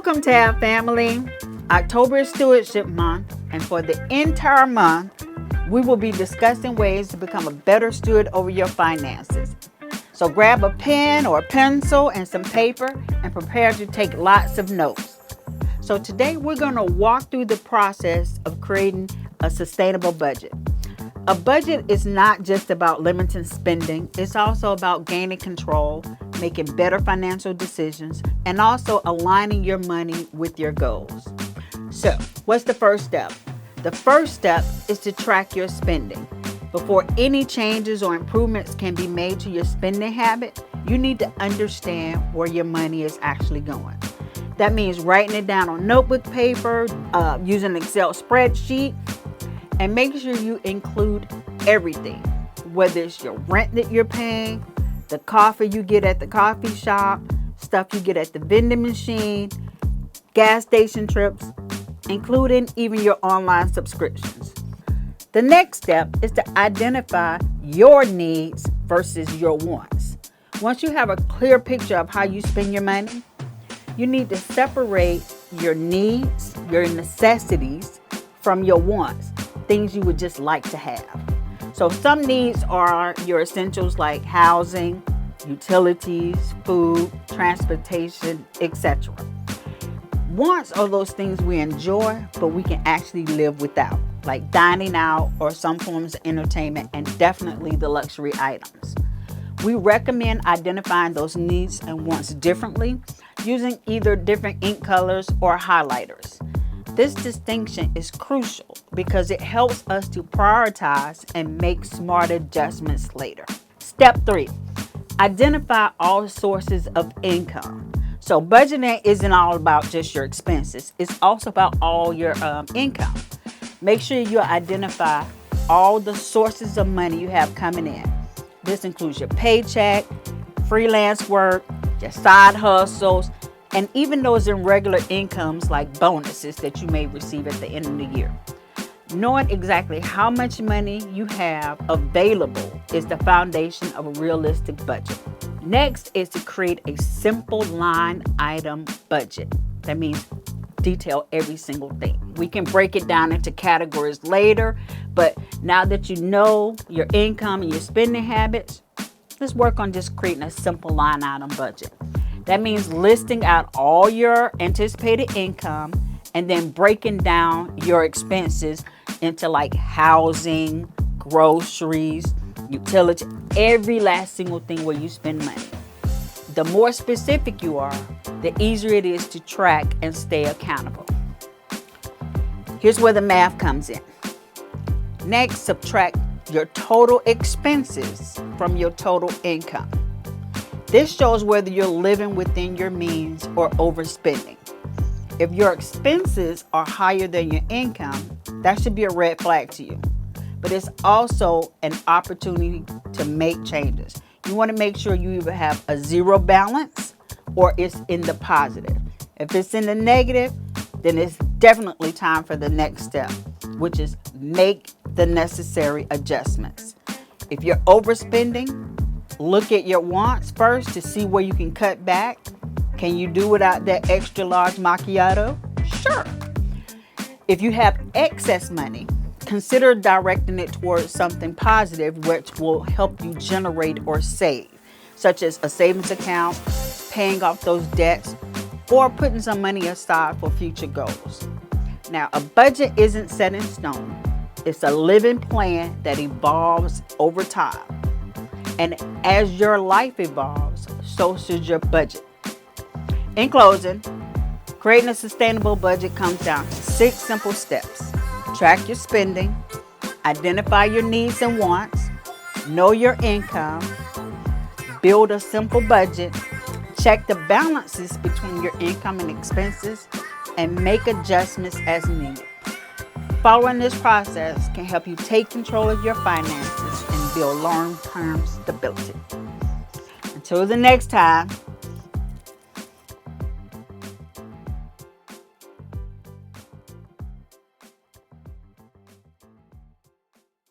Welcome, Tab family. October is Stewardship Month, and for the entire month, we will be discussing ways to become a better steward over your finances. So grab a pen or a pencil and some paper and prepare to take lots of notes. So today we're going to walk through the process of creating a sustainable budget. A budget is not just about limiting spending, it's also about gaining control, making better financial decisions, and also aligning your money with your goals. So, what's the first step? The first step is to track your spending. Before any changes or improvements can be made to your spending habit, you need to understand where your money is actually going. That means writing it down on notebook paper, using an Excel spreadsheet, and make sure you include everything, whether it's your rent that you're paying, the coffee you get at the coffee shop, stuff you get at the vending machine, gas station trips, including even your online subscriptions. The next step is to identify your needs versus your wants. Once you have a clear picture of how you spend your money, you need to separate your needs, your necessities, from your wants, things you would just like to have. So some needs are your essentials like housing, utilities, food, transportation, etc. Wants are those things we enjoy, but we can actually live without, like dining out or some forms of entertainment, and definitely the luxury items. We recommend identifying those needs and wants differently using either different ink colors or highlighters. This distinction is crucial because it helps us to prioritize and make smart adjustments later. Step 3, identify all sources of income. So budgeting isn't all about just your expenses. It's also about all your income. Make sure you identify all the sources of money you have coming in. This includes your paycheck, freelance work, your side hustles, and even those irregular incomes like bonuses that you may receive at the end of the year. Knowing exactly how much money you have available is the foundation of a realistic budget. Next is to create a simple line item budget. That means detail every single thing. We can break it down into categories later, but now that you know your income and your spending habits, let's work on just creating a simple line item budget. That means listing out all your anticipated income and then breaking down your expenses into like housing, groceries, utility, every last single thing where you spend money. The more specific you are, the easier it is to track and stay accountable. Here's where the math comes in. Next, subtract your total expenses from your total income. This shows whether you're living within your means or overspending. If your expenses are higher than your income, that should be a red flag to you. But it's also an opportunity to make changes. You want to make sure you either have a zero balance or it's in the positive. If it's in the negative, then it's definitely time for the next step, which is make the necessary adjustments. If you're overspending, look at your wants first to see where you can cut back. Can you do without that extra large macchiato? Sure. If you have excess money, consider directing it towards something positive which will help you generate or save, such as a savings account, paying off those debts, or putting some money aside for future goals. Now, a budget isn't set in stone. It's a living plan that evolves over time. And as your life evolves, so should your budget. In closing, creating a sustainable budget comes down to 6 simple steps. Track your spending, identify your needs and wants, know your income, build a simple budget, check the balances between your income and expenses, and make adjustments as needed. Following this process can help you take control of your finances and build long-term stability. Until the next time,